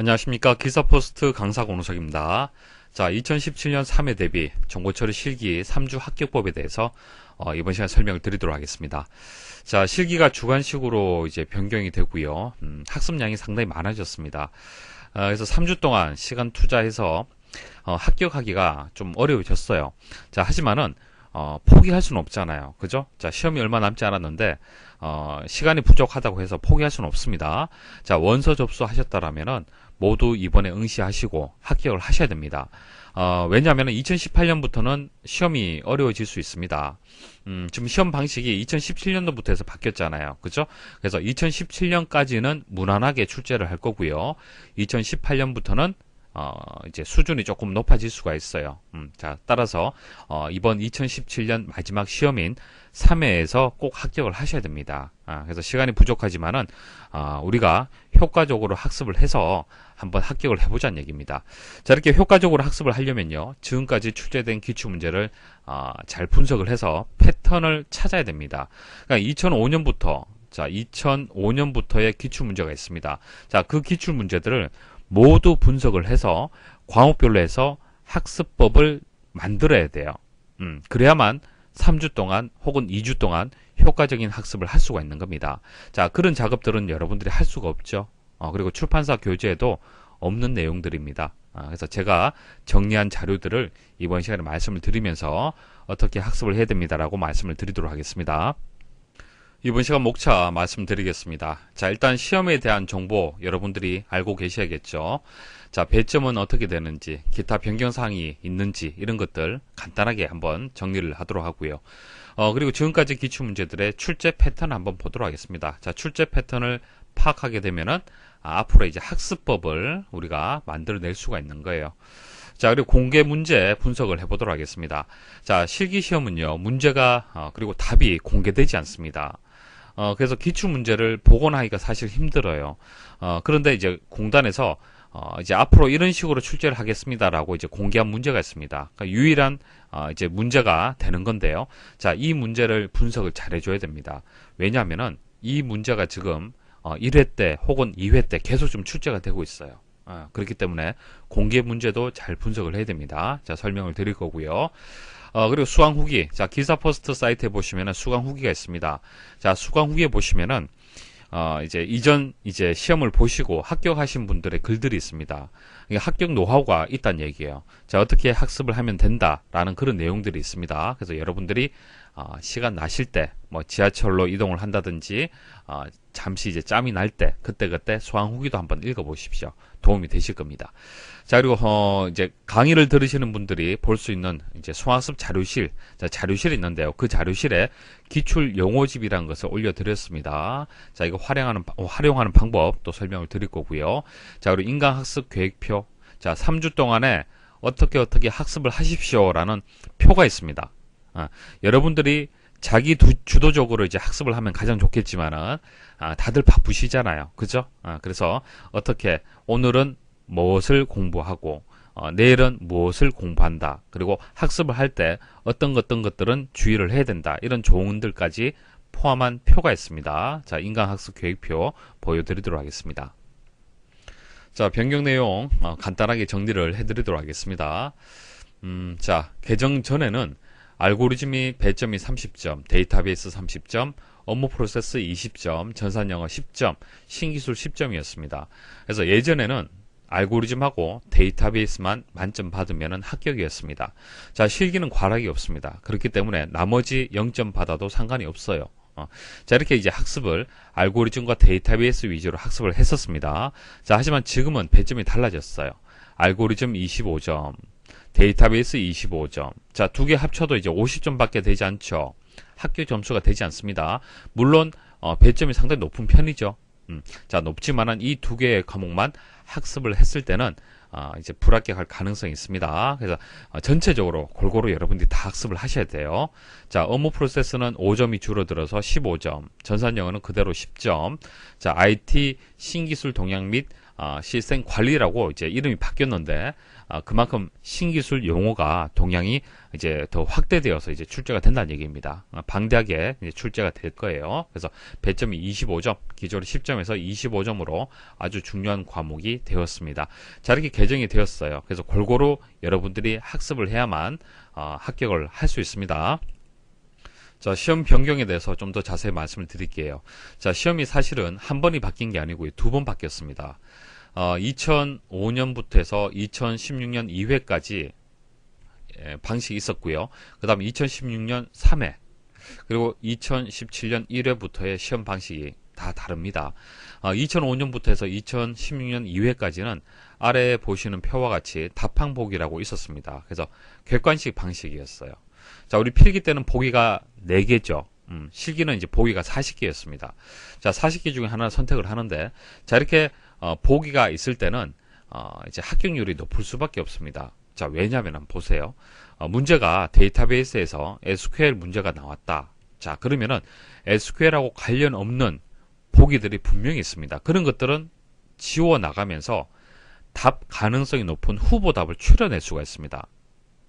안녕하십니까. 기사포스트 강사 권우석입니다. 자, 2017년 3회 대비 정보처리 실기 3주 합격법에 대해서 이번 시간에 설명을 드리도록 하겠습니다. 자, 실기가 주관식으로 이제 변경이 되고요. 학습량이 상당히 많아졌습니다. 그래서 3주 동안 시간 투자해서 합격하기가 좀 어려워졌어요. 자, 하지만은 포기할 수는 없잖아요. 그죠? 자, 시험이 얼마 남지 않았는데 시간이 부족하다고 해서 포기할 수는 없습니다. 자, 원서 접수하셨다라면은 모두 이번에 응시하시고 합격을 하셔야 됩니다. 왜냐하면 2018년부터는 시험이 어려워질 수 있습니다. 지금 시험 방식이 2017년도부터 해서 바뀌었잖아요. 그죠? 그래서 2017년까지는 무난하게 출제를 할 거고요. 2018년부터는 이제 수준이 조금 높아질 수가 있어요. 자, 따라서 이번 2017년 마지막 시험인 3회에서 꼭 합격을 하셔야 됩니다. 그래서 시간이 부족하지만은 우리가 효과적으로 학습을 해서 한번 합격을 해보자는 얘기입니다. 자, 이렇게 효과적으로 학습을 하려면요, 지금까지 출제된 기출문제를 잘 분석을 해서 패턴을 찾아야 됩니다. 그러니까 2005년부터의 기출문제가 있습니다. 자, 그 기출문제들을 모두 분석을 해서 과목별로 해서 학습법을 만들어야 돼요. 그래야만 3주 동안 혹은 2주 동안 효과적인 학습을 할 수가 있는 겁니다. 자, 그런 작업들은 여러분들이 할 수가 없죠. 그리고 출판사 교재에도 없는 내용들입니다. 그래서 제가 정리한 자료들을 이번 시간에 말씀을 드리면서 어떻게 학습을 해야 됩니다라고 말씀을 드리도록 하겠습니다. 이번 시간 목차 말씀드리겠습니다. 자, 일단 시험에 대한 정보 여러분들이 알고 계셔야겠죠. 자, 배점은 어떻게 되는지, 기타 변경사항이 있는지 이런 것들 간단하게 한번 정리를 하도록 하고요. 그리고 지금까지 기출문제들의 출제 패턴 한번 보도록 하겠습니다. 자, 출제 패턴을 파악하게 되면은 앞으로 이제 학습법을 우리가 만들어낼 수가 있는 거예요. 자, 그리고 공개 문제 분석을 해보도록 하겠습니다. 자, 실기시험은요, 문제가 그리고 답이 공개되지 않습니다. 그래서 기출문제를 복원하기가 사실 힘들어요. 그런데 이제 공단에서 이제 앞으로 이런 식으로 출제를 하겠습니다라고 이제 공개한 문제가 있습니다. 그러니까 유일한 이제 문제가 되는 건데요. 자, 이 문제를 분석을 잘 해줘야 됩니다. 왜냐하면은 이 문제가 지금 1회 때 혹은 2회 때 계속 좀 출제가 되고 있어요. 그렇기 때문에 공개 문제도 잘 분석을 해야 됩니다. 자, 설명을 드릴 거고요. 그리고 수강 후기. 자, 기사포스트 사이트에 보시면은 수강 후기가 있습니다. 자, 수강 후기에 보시면은 이제 이제 시험을 보시고 합격하신 분들의 글들이 있습니다. 합격 노하우가 있다는 얘기예요. 자, 어떻게 학습을 하면 된다라는 그런 내용들이 있습니다. 그래서 여러분들이 시간 나실 때 뭐 지하철로 이동을 한다든지 잠시 이제 짬이 날 때 그때 수강 후기도 한번 읽어보십시오. 도움이 되실 겁니다. 자, 그리고 이제 강의를 들으시는 분들이 볼 수 있는 이제 수학습 자료실, 자, 자료실이 있는데요. 그 자료실에 기출 용어집이라는 것을 올려드렸습니다. 자, 이거 활용하는 방법 또 설명을 드릴 거고요. 자, 그리고 인강학습 계획표. 자, 3주 동안에 어떻게 학습을 하십시오라는 표가 있습니다. 여러분들이 자기 주도적으로 이제 학습을 하면 가장 좋겠지만은 다들 바쁘시잖아요. 그죠? 그래서 어떻게 오늘은 무엇을 공부하고 내일은 무엇을 공부한다. 그리고 학습을 할 때 어떤 것들은 주의를 해야 된다. 이런 조언들까지 포함한 표가 있습니다. 자, 인강학습 계획표 보여드리도록 하겠습니다. 자, 변경 내용 간단하게 정리를 해드리도록 하겠습니다. 자, 개정 전에는 알고리즘이 배점이 30점, 데이터베이스 30점, 업무 프로세스 20점, 전산영어 10점, 신기술 10점이었습니다. 그래서 예전에는 알고리즘하고 데이터베이스만 만점 받으면 합격이었습니다. 자, 실기는 과락이 없습니다. 그렇기 때문에 나머지 0점 받아도 상관이 없어요. 자, 이렇게 이제 학습을 알고리즘과 데이터베이스 위주로 학습을 했었습니다. 자, 하지만 지금은 배점이 달라졌어요. 알고리즘 25점, 데이터베이스 25점. 자, 두 개 합쳐도 이제 50점 밖에 되지 않죠. 합격 점수가 되지 않습니다. 물론 배점이 상당히 높은 편이죠. 자, 높지만은 이 두 개의 과목만 학습을 했을 때는 이제 불합격할 가능성이 있습니다. 그래서 전체적으로 골고루 여러분들이 다 학습을 하셔야 돼요. 자, 업무 프로세스는 5점이 줄어들어서 15점, 전산영어는 그대로 10점. 자, IT 신기술 동향 및 시스템 관리라고 이제 이름이 바뀌었는데 그만큼 신기술 용어가 동향이 이제 더 확대되어서 이제 출제가 된다는 얘기입니다. 방대하게 이제 출제가 될 거예요. 그래서 배점이 25점, 기존의 10점에서 25점으로 아주 중요한 과목이 개정이 되었습니다. 자, 이렇게 개정이 되었어요. 그래서 골고루 여러분들이 학습을 해야만 합격을 할 수 있습니다. 자, 시험 변경에 대해서 좀 더 자세히 말씀을 드릴게요. 자, 시험이 사실은 한 번이 바뀐 게 아니고 두 번 바뀌었습니다. 2005년부터 해서 2016년 2회까지 방식이 있었고요. 그 다음에 2016년 3회, 그리고 2017년 1회부터의 시험 방식이 다 다릅니다. 2005년부터 해서 2016년 2회까지는 아래에 보시는 표와 같이 답항보기라고 있었습니다. 그래서 객관식 방식이었어요. 자, 우리 필기 때는 보기가 4개죠. 실기는 이제 보기가 40개였습니다. 자, 40개 중에 하나 선택을 하는데, 자, 이렇게 보기가 있을 때는 이제 합격률이 높을 수밖에 없습니다. 자, 왜냐하면 한번 보세요. 문제가 데이터베이스에서 SQL 문제가 나왔다. 자, 그러면은 SQL하고 관련 없는 보기들이 분명히 있습니다. 그런 것들은 지워 나가면서 답 가능성이 높은 후보 답을 추려낼 수가 있습니다.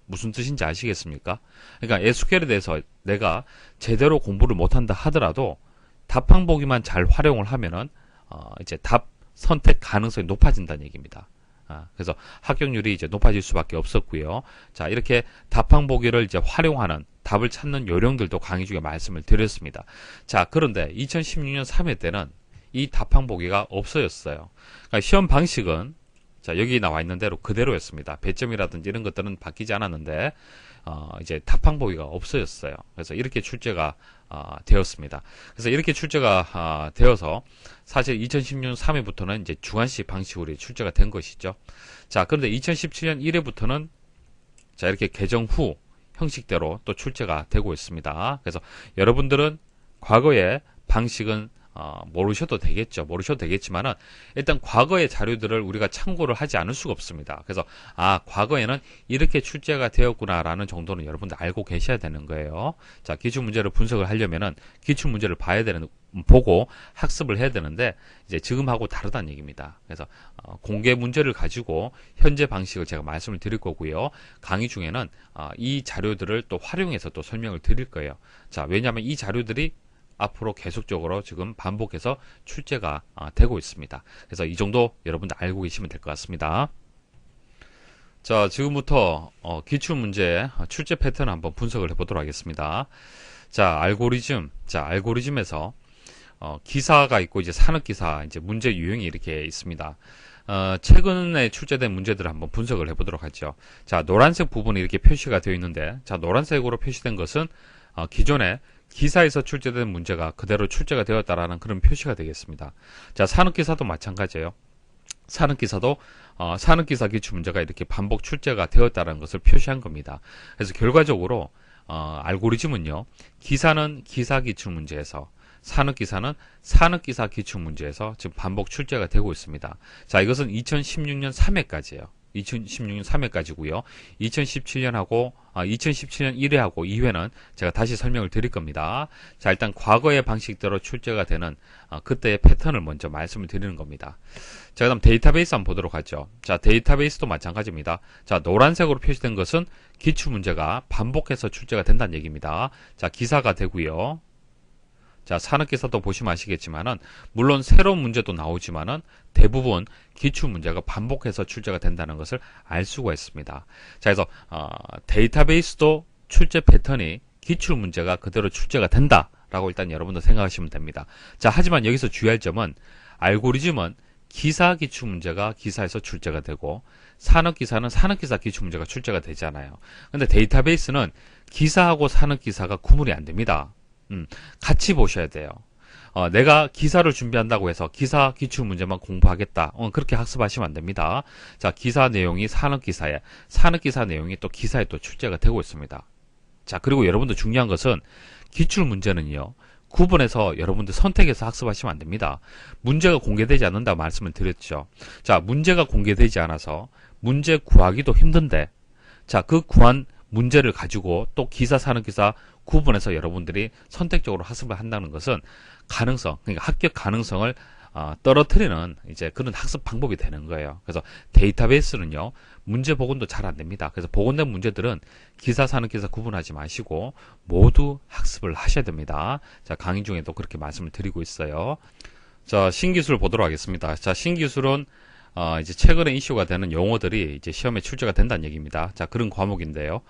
무슨 뜻인지 아시겠습니까? 그러니까 SQL에 대해서 내가 제대로 공부를 못한다 하더라도 답항보기만 잘 활용을 하면은 이제 답 선택 가능성이 높아진다는 얘기입니다. 그래서 합격률이 이제 높아질 수밖에 없었고요. 자, 이렇게 답항보기를 이제 활용하는 답을 찾는 요령들도 강의 중에 말씀을 드렸습니다. 자, 그런데 2016년 3회 때는 이 답항보기가 없어졌어요. 그러니까 시험 방식은 자, 여기 나와 있는 대로 그대로였습니다. 배점이라든지 이런 것들은 바뀌지 않았는데 이제 답항보기가 없어졌어요. 그래서 이렇게 출제가 되었습니다. 그래서 이렇게 출제가 되어서 사실 2016년 3회부터는 이제 주관식 방식으로 출제가 된 것이죠. 자, 그런데 2017년 1회부터는 자, 이렇게 개정 후 형식대로 또 출제가 되고 있습니다. 그래서 여러분들은 과거의 방식은 모르셔도 되겠죠. 모르셔도 되겠지만은 일단 과거의 자료들을 우리가 참고를 하지 않을 수가 없습니다. 그래서 과거에는 이렇게 출제가 되었구나라는 정도는 여러분들 알고 계셔야 되는 거예요. 자, 기출문제를 분석을 하려면은 기출문제를 보고 학습을 해야 되는데 이제 지금하고 다르다는 얘기입니다. 그래서 공개 문제를 가지고 현재 방식을 제가 말씀을 드릴 거고요. 강의 중에는 이 자료들을 또 활용해서 또 설명을 드릴 거예요. 자, 왜냐하면 이 자료들이 앞으로 계속적으로 지금 반복해서 출제가 되고 있습니다. 그래서 이 정도 여러분들 알고 계시면 될 것 같습니다. 자, 지금부터 기출문제 출제 패턴 한번 분석을 해보도록 하겠습니다. 자, 알고리즘에서 기사가 있고 이제 산업기사 이제 문제 유형이 이렇게 있습니다. 최근에 출제된 문제들을 한번 분석을 해보도록 하죠. 자, 노란색 부분이 이렇게 표시가 되어 있는데, 자, 노란색으로 표시된 것은 기존에 기사에서 출제된 문제가 그대로 출제가 되었다라는 그런 표시가 되겠습니다. 자, 산업기사도 마찬가지예요. 산업기사도 산업기사 기출문제가 이렇게 반복 출제가 되었다는 것을 표시한 겁니다. 그래서 결과적으로 알고리즘은요, 기사는 기사 기출문제에서, 산업기사는 산업기사 기출문제에서 지금 반복 출제가 되고 있습니다. 자, 이것은 2016년 3회까지예요. 2016년 3회까지고요. 2017년 1회하고 2회는 제가 다시 설명을 드릴 겁니다. 자, 일단 과거의 방식대로 출제가 되는 그때의 패턴을 먼저 말씀을 드리는 겁니다. 자, 그다음 데이터베이스 한번 보도록 하죠. 자, 데이터베이스도 마찬가지입니다. 자, 노란색으로 표시된 것은 기출문제가 반복해서 출제가 된다는 얘기입니다. 자, 기사가 되고요. 자, 산업기사도 보시면 아시겠지만은 물론 새로운 문제도 나오지만은 대부분 기출문제가 반복해서 출제가 된다는 것을 알 수가 있습니다. 자, 그래서 데이터베이스도 출제 패턴이 기출문제가 그대로 출제가 된다라고 일단 여러분도 생각하시면 됩니다. 자, 하지만 여기서 주의할 점은 알고리즘은 기사 기출문제가 기사에서 출제가 되고 산업기사는 산업기사 기출문제가 출제가 되잖아요. 근데 데이터베이스는 기사하고 산업기사가 구분이 안 됩니다. 같이 보셔야 돼요. 내가 기사를 준비한다고 해서 기사 기출문제만 공부하겠다. 그렇게 학습하시면 안 됩니다. 자, 기사 내용이 산업기사에, 산업기사 내용이 또 기사에 또 출제가 되고 있습니다. 자, 그리고 여러분들 중요한 것은 기출문제는요, 구분해서 여러분들 선택해서 학습하시면 안 됩니다. 문제가 공개되지 않는다 말씀을 드렸죠. 자, 문제가 공개되지 않아서 문제 구하기도 힘든데, 자, 그 구한 문제를 가지고 또 기사, 산업기사 구분해서 여러분들이 선택적으로 학습을 한다는 것은 가능성, 그러니까 합격 가능성을 떨어뜨리는 이제 그런 학습 방법이 되는 거예요. 그래서 데이터베이스는요, 문제 복원도 잘 안 됩니다. 그래서 복원된 문제들은 기사, 산업기사 구분하지 마시고 모두 학습을 하셔야 됩니다. 자, 강의 중에도 그렇게 말씀을 드리고 있어요. 자, 신기술 보도록 하겠습니다. 자, 신기술은 이제 최근에 이슈가 되는 용어들이 이제 시험에 출제가 된다는 얘기입니다. 자, 그런 과목인데요.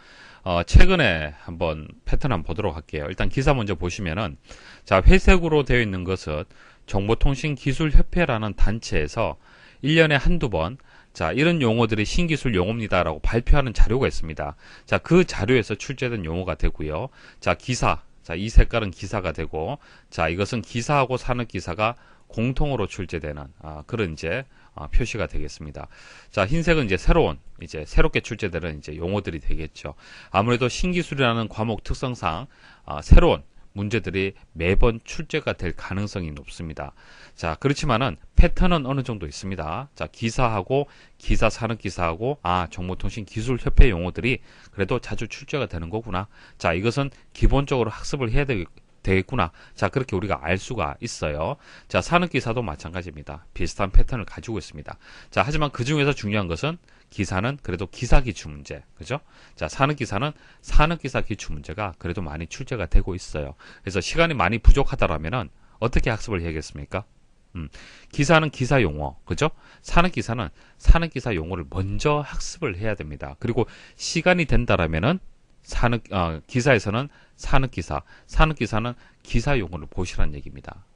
최근에 한번 패턴 한번 보도록 할게요. 일단 기사 먼저 보시면은, 자, 회색으로 되어 있는 것은 정보통신기술협회라는 단체에서 1년에 한두 번, 자, 이런 용어들이 신기술 용어입니다라고 발표하는 자료가 있습니다. 자, 그 자료에서 출제된 용어가 되고요. 자, 기사. 자, 이 색깔은 기사가 되고, 자, 이것은 기사하고 산업기사가 공통으로 출제되는, 그런 이제, 표시가 되겠습니다. 자, 흰색은 이제 새롭게 출제되는 이제 용어들이 되겠죠. 아무래도 신기술이라는 과목 특성상, 새로운 문제들이 매번 출제가 될 가능성이 높습니다. 자, 그렇지만은 패턴은 어느 정도 있습니다. 자, 기사하고 산업기사하고 정보통신기술협회 용어들이 그래도 자주 출제가 되는 거구나. 자, 이것은 기본적으로 학습을 해야 되겠구나. 자, 그렇게 우리가 알 수가 있어요. 자, 산업기사도 마찬가지입니다. 비슷한 패턴을 가지고 있습니다. 자, 하지만 그 중에서 중요한 것은 기사는 그래도 기사 기출 문제, 그죠? 자, 산업기사는 산업기사 기출 문제가 그래도 많이 출제가 되고 있어요. 그래서 시간이 많이 부족하다라면은 어떻게 학습을 해야겠습니까? 기사는 기사 용어, 그죠? 산업기사는 산업기사 용어를 먼저 학습을 해야 됩니다. 그리고 시간이 된다라면은 기사에서는 산업기사는 기사 용어를 보시라는 얘기입니다.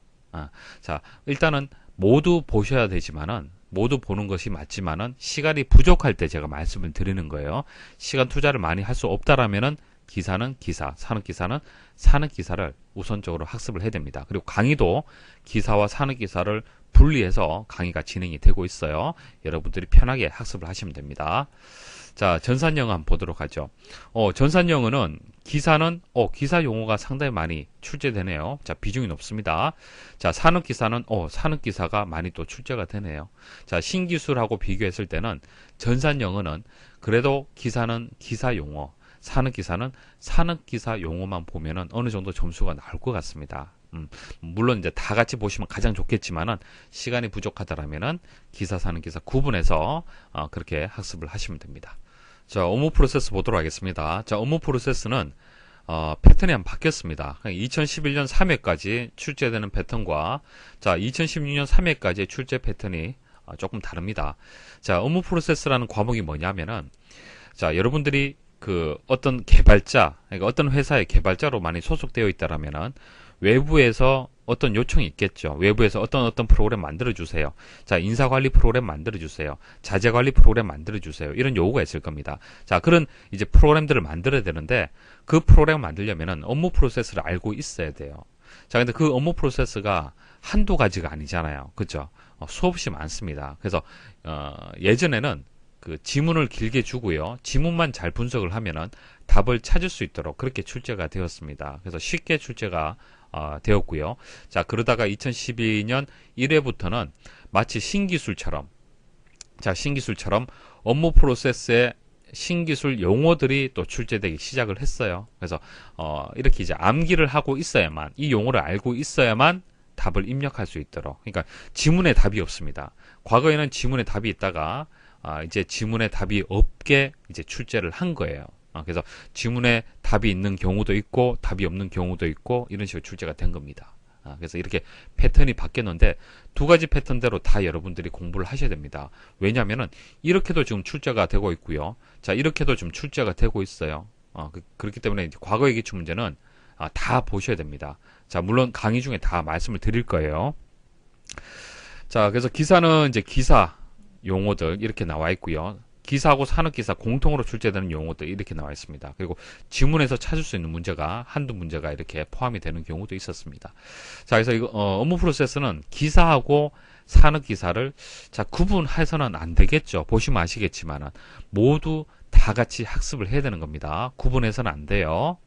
자, 일단은 모두 보셔야 되지만은, 모두 보는 것이 맞지만은, 시간이 부족할 때 제가 말씀을 드리는 거예요. 시간 투자를 많이 할 수 없다라면은, 기사는 기사, 산업기사는 산업기사를 우선적으로 학습을 해야 됩니다. 그리고 강의도 기사와 산업기사를 분리해서 강의가 진행이 되고 있어요. 여러분들이 편하게 학습을 하시면 됩니다. 자, 전산영어 한번 보도록 하죠. 전산영어는 기사는 기사 용어가 상당히 많이 출제되네요. 자, 비중이 높습니다. 자, 산업기사는 산업기사가 많이 또 출제가 되네요. 자, 신기술하고 비교했을 때는 전산영어는 그래도 기사는 기사 용어, 산업기사는 산업기사 용어만 보면은 어느 정도 점수가 나올 것 같습니다. 물론 이제 다 같이 보시면 가장 좋겠지만은 시간이 부족하다라면은 기사, 산업기사 구분해서 그렇게 학습을 하시면 됩니다. 자, 업무 프로세스 보도록 하겠습니다. 자, 업무 프로세스는 패턴이 한번 바뀌었습니다. 2011년 3회까지 출제되는 패턴과 자, 2016년 3회까지의 출제 패턴이 조금 다릅니다. 자, 업무 프로세스라는 과목이 뭐냐면은, 자, 여러분들이 어떤 개발자, 그러니까 어떤 회사의 개발자로 많이 소속되어 있다라면은 외부에서 어떤 요청이 있겠죠. 외부에서 어떤 프로그램 만들어 주세요. 자, 인사관리 프로그램 만들어 주세요. 자재관리 프로그램 만들어 주세요. 이런 요구가 있을 겁니다. 자, 그런 이제 프로그램들을 만들어야 되는데 그 프로그램을 만들려면은 업무 프로세스를 알고 있어야 돼요. 자, 근데 그 업무 프로세스가 한두 가지가 아니잖아요. 그죠? 수없이 많습니다. 그래서 예전에는 지문을 길게 주고요. 지문만 잘 분석을 하면은 답을 찾을 수 있도록 그렇게 출제가 되었습니다. 그래서 쉽게 출제가 되었고요. 자, 그러다가 2012년 1회부터는 마치 신기술처럼 업무 프로세스에 신기술 용어들이 또 출제되기 시작을 했어요. 그래서 이렇게 이제 암기를 하고 있어야만, 이 용어를 알고 있어야만 답을 입력할 수 있도록. 그러니까 지문에 답이 없습니다. 과거에는 지문에 답이 있다가 이제 지문에 답이 없게 이제 출제를 한 거예요. 그래서 지문에 답이 있는 경우도 있고 답이 없는 경우도 있고 이런 식으로 출제가 된 겁니다. 그래서 이렇게 패턴이 바뀌었는데 두 가지 패턴대로 다 여러분들이 공부를 하셔야 됩니다. 왜냐하면은 이렇게도 지금 출제가 되고 있고요. 자, 이렇게도 지금 출제가 되고 있어요. 그렇기 때문에 이제 과거의 기출 문제는 다 보셔야 됩니다. 자, 물론 강의 중에 다 말씀을 드릴 거예요. 자, 그래서 기사는 이제 기사 용어들 이렇게 나와 있고요. 기사하고 산업기사 공통으로 출제되는 용어들 이렇게 나와 있습니다. 그리고 지문에서 찾을 수 있는 문제가 한두 문제가 이렇게 포함이 되는 경우도 있었습니다. 자, 그래서 이거 업무 프로세스는 기사하고 산업기사를 자, 구분해서는 안 되겠죠. 보시면 아시겠지만은 모두 다 같이 학습을 해야 되는 겁니다. 구분해서는 안 돼요.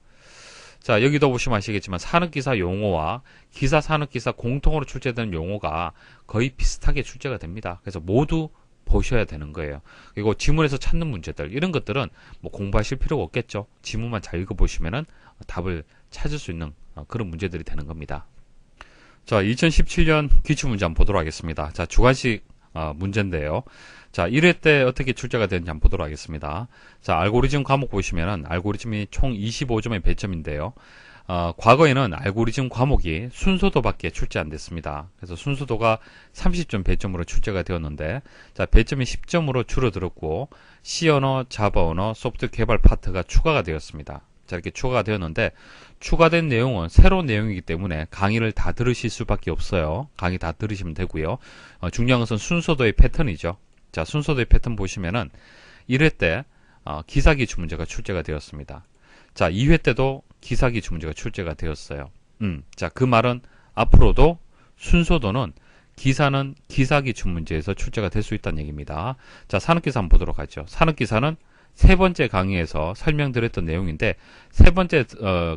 자, 여기도 보시면 아시겠지만 산업기사 용어와 기사, 산업기사 공통으로 출제되는 용어가 거의 비슷하게 출제가 됩니다. 그래서 모두 보셔야 되는 거예요. 그리고 지문에서 찾는 문제들 이런 것들은 뭐 공부하실 필요가 없겠죠. 지문만 잘 읽어보시면은 답을 찾을 수 있는 그런 문제들이 되는 겁니다. 자, 2017년 기출문제 한번 보도록 하겠습니다. 자, 주관식 문제인데요. 자, 1회 때 어떻게 출제가 되는지 한번 보도록 하겠습니다. 자, 알고리즘 과목 보시면은 알고리즘이 총 25점의 배점인데요. 과거에는 알고리즘 과목이 순서도밖에 출제 안 됐습니다. 그래서 순서도가 30점 배점으로 출제가 되었는데, 자, 배점이 10점으로 줄어들었고, C언어, 자바 언어, 소프트웨어 개발 파트가 추가가 되었습니다. 자, 이렇게 추가가 되었는데, 추가된 내용은 새로운 내용이기 때문에 강의를 다 들으실 수밖에 없어요. 강의 다 들으시면 되고요. 중요한 것은 순서도의 패턴이죠. 자, 순서도의 패턴 보시면은 1회 때 기사 기출 문제가 출제가 되었습니다. 자, 2회 때도 기사 기출 문제가 출제가 되었어요. 자, 그 말은 앞으로도 순서도는 기사는 기사 기출 문제에서 출제가 될 수 있다는 얘기입니다. 자, 산업기사 한번 보도록 하죠. 산업기사는 세 번째 강의에서 설명드렸던 내용인데, 세 번째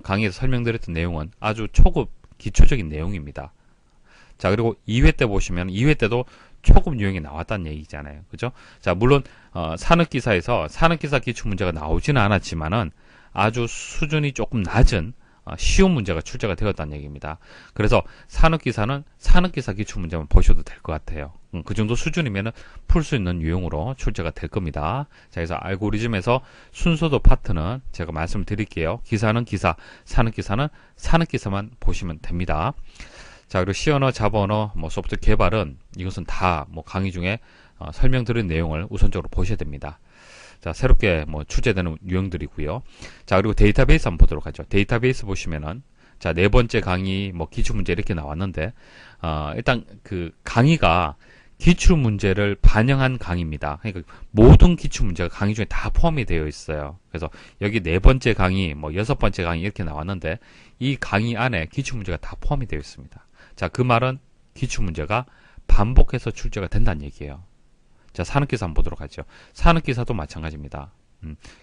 강의에서 설명드렸던 내용은 아주 초급 기초적인 내용입니다. 자, 그리고 2회 때 보시면 2회 때도 초급 유형이 나왔다는 얘기잖아요. 그죠? 자, 물론 산업기사에서 산업기사 기출 문제가 나오지는 않았지만은 아주 수준이 조금 낮은 쉬운 문제가 출제가 되었다는 얘기입니다. 그래서 산업기사는 산업기사 기출 문제만 보셔도 될 것 같아요. 그 정도 수준이면 풀 수 있는 유형으로 출제가 될 겁니다. 자, 그래서 알고리즘에서 순서도 파트는 제가 말씀을 드릴게요. 기사는 기사, 산업기사는 산업기사만 보시면 됩니다. 자, 그리고 C언어, 자바 언어, 소프트웨어 개발은 이것은 다 강의 중에 설명드린 내용을 우선적으로 보셔야 됩니다. 자, 새롭게 출제되는 유형들이고요. 자, 그리고 데이터베이스 한번 보도록 하죠. 데이터베이스 보시면은, 자, 네 번째 강의, 기출문제 이렇게 나왔는데, 일단 그 강의가 기출문제를 반영한 강의입니다. 그러니까 모든 기출문제가 강의 중에 다 포함이 되어 있어요. 그래서 여기 네 번째 강의, 여섯 번째 강의 이렇게 나왔는데, 이 강의 안에 기출문제가 다 포함이 되어 있습니다. 자, 그 말은 기출문제가 반복해서 출제가 된다는 얘기예요. 자, 산업기사 한번 보도록 하죠. 산업기사도 마찬가지입니다.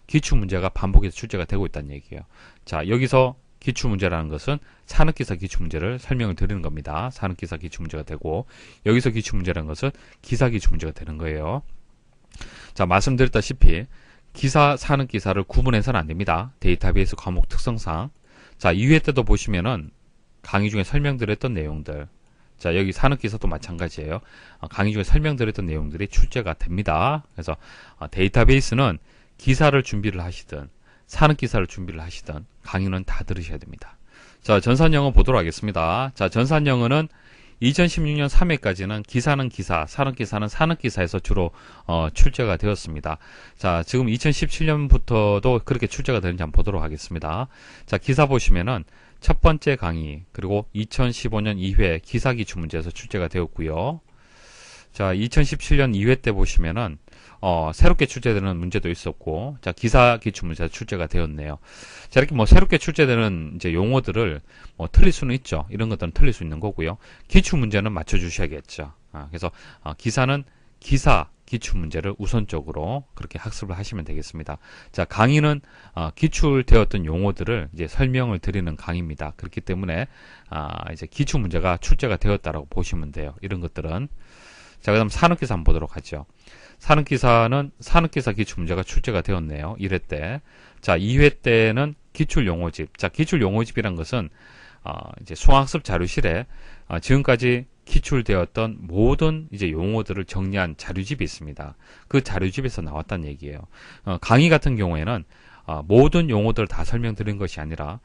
기출문제가 반복해서 출제가 되고 있다는 얘기예요. 자, 여기서 기출문제라는 것은 산업기사 기출문제를 설명을 드리는 겁니다. 산업기사 기출문제가 되고, 여기서 기출문제라는 것은 기사 기출문제가 되는 거예요. 자, 말씀드렸다시피 기사, 산업기사를 구분해서는 안 됩니다. 데이터베이스 과목 특성상. 자, 2회 때도 보시면은 강의 중에 설명드렸던 내용들, 자, 여기 산업기사도 마찬가지예요. 강의 중에 설명드렸던 내용들이 출제가 됩니다. 그래서 데이터베이스는 기사를 준비를 하시든 산업기사를 준비를 하시든 강의는 다 들으셔야 됩니다. 자, 전산영어 보도록 하겠습니다. 자, 전산영어는 2016년 3회까지는 기사는 기사, 산업기사는 산업기사에서 주로 출제가 되었습니다. 자, 지금 2017년부터도 그렇게 출제가 되는지 한번 보도록 하겠습니다. 자, 기사 보시면은 첫 번째 강의, 그리고 2015년 2회 기사 기출 문제에서 출제가 되었고요. 자, 2017년 2회 때 보시면은 새롭게 출제되는 문제도 있었고, 자, 기사 기출 문제가 출제가 되었네요. 자, 이렇게 새롭게 출제되는 이제 용어들을 틀릴 수는 있죠. 이런 것들은 틀릴 수 있는 거고요. 기출 문제는 맞춰 주셔야겠죠. 그래서 기사는 기사 기출 문제를 우선적으로 그렇게 학습을 하시면 되겠습니다. 자, 강의는 기출되었던 용어들을 이제 설명을 드리는 강의입니다. 그렇기 때문에 이제 기출 문제가 출제가 되었다라고 보시면 돼요. 이런 것들은. 자, 그다음 산업기사 한번 보도록 하죠. 산업기사는 산업기사 기출 문제가 출제가 되었네요. 1회 때. 자, 2회 때는 기출 용어집. 자, 기출 용어집이란 것은 이제 수학습 자료실에 지금까지 기출되었던 모든 이제 용어들을 정리한 자료집이 있습니다. 그 자료집에서 나왔다는 얘기예요. 강의 같은 경우에는 모든 용어들을 다 설명드린 것이 아니라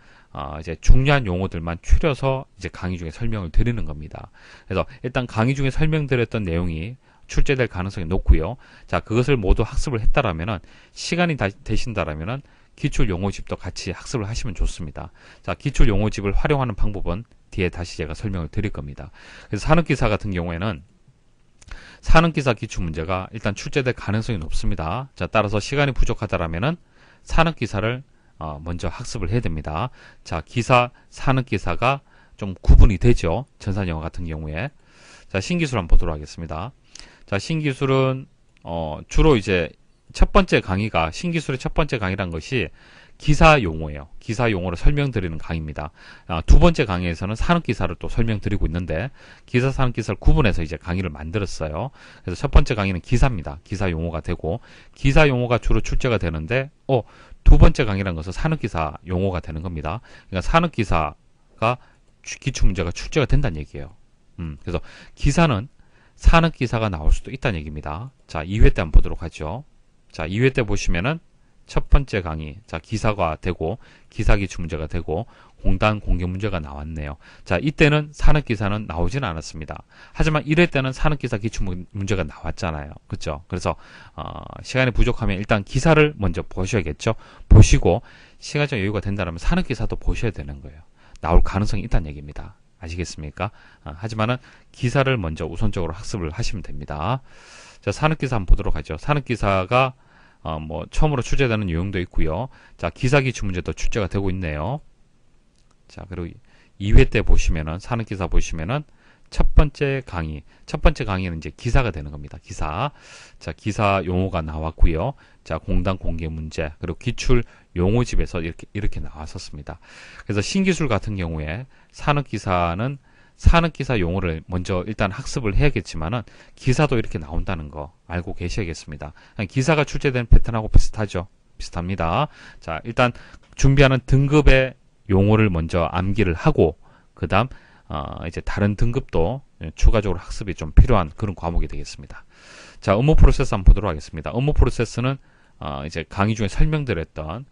이제 중요한 용어들만 추려서 이제 강의 중에 설명을 드리는 겁니다. 그래서 일단 강의 중에 설명드렸던 내용이 출제될 가능성이 높고요. 자, 그것을 모두 학습을 했다라면은 시간이 되신다라면은 기출 용어집도 같이 학습을 하시면 좋습니다. 자, 기출 용어집을 활용하는 방법은 뒤에 다시 제가 설명을 드릴 겁니다. 그래서 산업기사 같은 경우에는 산업기사 기출 문제가 일단 출제될 가능성이 높습니다. 자, 따라서 시간이 부족하다라면은 산업기사를 먼저 학습을 해야 됩니다. 자, 기사, 산업기사가 좀 구분이 되죠. 전산영어 같은 경우에. 자, 신기술 한번 보도록 하겠습니다. 자, 신기술은 주로 이제 첫 번째 강의가 신기술의 첫 번째 강의란 것이 기사 용어예요. 기사 용어를 설명드리는 강의입니다. 두 번째 강의에서는 산업기사를 또 설명드리고 있는데 기사, 산업기사를 구분해서 이제 강의를 만들었어요. 그래서 첫 번째 강의는 기사입니다. 기사 용어가 되고 기사 용어가 주로 출제가 되는데 두 번째 강의라는 것은 산업기사 용어가 되는 겁니다. 그러니까 산업기사가 기출문제가 출제가 된다는 얘기예요. 그래서 기사는 산업기사가 나올 수도 있다는 얘기입니다. 자, 2회 때 한번 보도록 하죠. 자, 2회 때 보시면은 첫 번째 강의, 자, 기사가 되고, 기사 기출 문제가 되고, 공단 공개 문제가 나왔네요. 자, 이때는 산업기사는 나오지는 않았습니다. 하지만 1회 때는 산업기사 기출 문제가 나왔잖아요. 그렇죠? 그래서 시간이 부족하면 일단 기사를 먼저 보셔야겠죠. 보시고 시간적 여유가 된다면 산업기사도 보셔야 되는 거예요. 나올 가능성이 있다는 얘기입니다. 아시겠습니까? 하지만은 기사를 먼저 우선적으로 학습을 하시면 됩니다. 자, 산업기사 한번 보도록 하죠. 산업기사가 뭐 처음으로 출제되는 내용도 있고요. 자, 기사 기출 문제도 출제가 되고 있네요. 자, 그리고 2회 때 보시면은, 산업기사 보시면은, 첫 번째 강의는 이제 기사가 되는 겁니다. 기사. 자, 기사 용어가 나왔고요. 자, 공단 공개 문제, 그리고 기출 용어집에서 이렇게 나왔었습니다. 그래서 신기술 같은 경우에 산업기사는 산업기사 용어를 먼저 일단 학습을 해야겠지만은, 기사도 이렇게 나온다는 거 알고 계셔야겠습니다. 기사가 출제된 패턴하고 비슷하죠. 비슷합니다. 자, 일단 준비하는 등급의 용어를 먼저 암기를 하고 그 다음 이제 다른 등급도 추가적으로 학습이 좀 필요한 그런 과목이 되겠습니다. 자, 업무 프로세스 한번 보도록 하겠습니다. 업무 프로세스는 이제 강의 중에 설명드렸던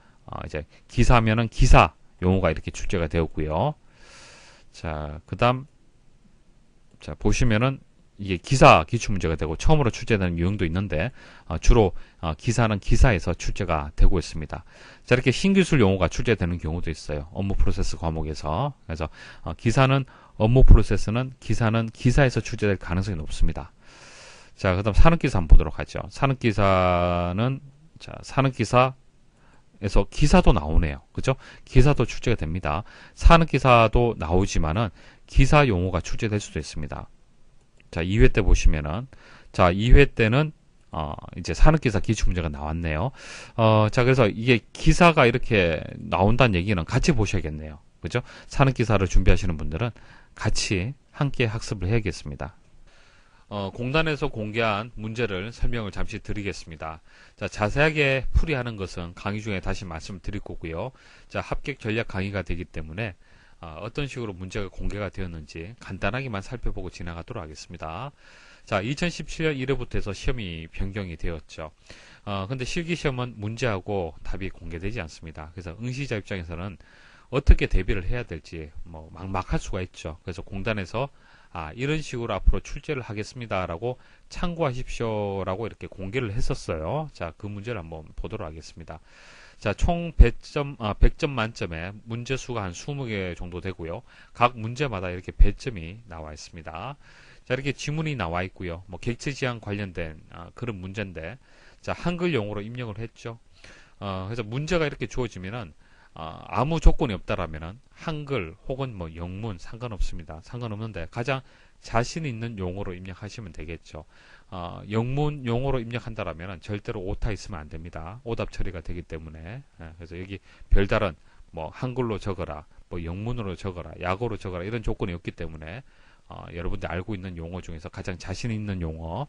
이제 기사면은 기사 용어가 이렇게 출제가 되었고요. 자, 그 다음 자, 보시면은 이게 기사 기출 문제가 되고 처음으로 출제되는 유형도 있는데 주로 기사는 기사에서 출제가 되고 있습니다. 자, 이렇게 신기술 용어가 출제되는 경우도 있어요. 업무 프로세스 과목에서. 그래서 기사는 업무 프로세스는 기사는 기사에서 출제될 가능성이 높습니다. 자, 그다음 산업기사 한번 보도록 하죠. 산업기사는 자, 산업기사에서 기사도 나오네요. 그죠? 기사도 출제가 됩니다. 산업기사도 나오지만은 기사 용어가 출제될 수도 있습니다. 자, 2회 때 보시면은, 자, 2회 때는, 이제 산업기사 기출문제가 나왔네요. 자, 그래서 이게 기사가 이렇게 나온다는 얘기는 같이 보셔야겠네요. 그죠? 산업기사를 준비하시는 분들은 같이 함께 학습을 해야겠습니다. 공단에서 공개한 문제를 설명을 잠시 드리겠습니다. 자, 자세하게 풀이하는 것은 강의 중에 다시 말씀을 드릴 거고요. 자, 합격 전략 강의가 되기 때문에 어떤 식으로 문제가 공개가 되었는지 간단하게만 살펴보고 지나가도록 하겠습니다. 자, 2017년 1회부터 해서 시험이 변경이 되었죠. 근데 실기시험은 문제하고 답이 공개되지 않습니다. 그래서 응시자 입장에서는 어떻게 대비를 해야 될지 뭐 막막할 수가 있죠. 그래서 공단에서 이런 식으로 앞으로 출제를 하겠습니다라고 참고하십시오라고 이렇게 공개를 했었어요. 자, 그 문제를 한번 보도록 하겠습니다. 자, 총 100점 만점에 문제 수가 한 20개 정도 되고요. 각 문제마다 이렇게 배점이 나와 있습니다. 자, 이렇게 지문이 나와 있고요. 뭐 객체지향 관련된 그런 문제인데, 자, 한글 용어로 입력을 했죠. 그래서 문제가 이렇게 주어지면은 아무 조건이 없다라면은 한글 혹은 뭐 영문 상관없습니다. 상관없는데 가장 자신 있는 용어로 입력하시면 되겠죠. 영문 용어로 입력한다라면 절대로 오타 있으면 안 됩니다. 오답 처리가 되기 때문에. 그래서 여기 별다른 뭐 한글로 적어라, 뭐 영문으로 적어라, 약어로 적어라 이런 조건이 없기 때문에 여러분들 알고 있는 용어 중에서 가장 자신 있는 용어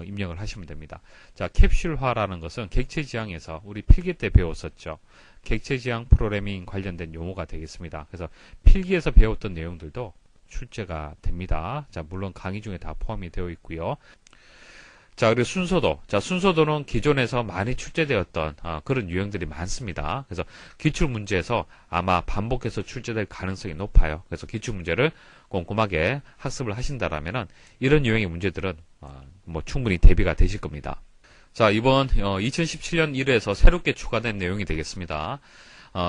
입력을 하시면 됩니다. 자, 캡슐화라는 것은 객체지향에서 우리 필기 때 배웠었죠. 객체지향 프로그래밍 관련된 용어가 되겠습니다. 그래서 필기에서 배웠던 내용들도 출제가 됩니다. 자, 물론 강의 중에 다 포함이 되어 있고요. 자, 그리고 순서도. 자, 순서도는 기존에서 많이 출제되었던 그런 유형들이 많습니다. 그래서 기출문제에서 아마 반복해서 출제될 가능성이 높아요. 그래서 기출문제를 꼼꼼하게 학습을 하신다라면은 이런 유형의 문제들은 뭐 충분히 대비가 되실 겁니다. 자, 이번 2017년 1회에서 새롭게 추가된 내용이 되겠습니다.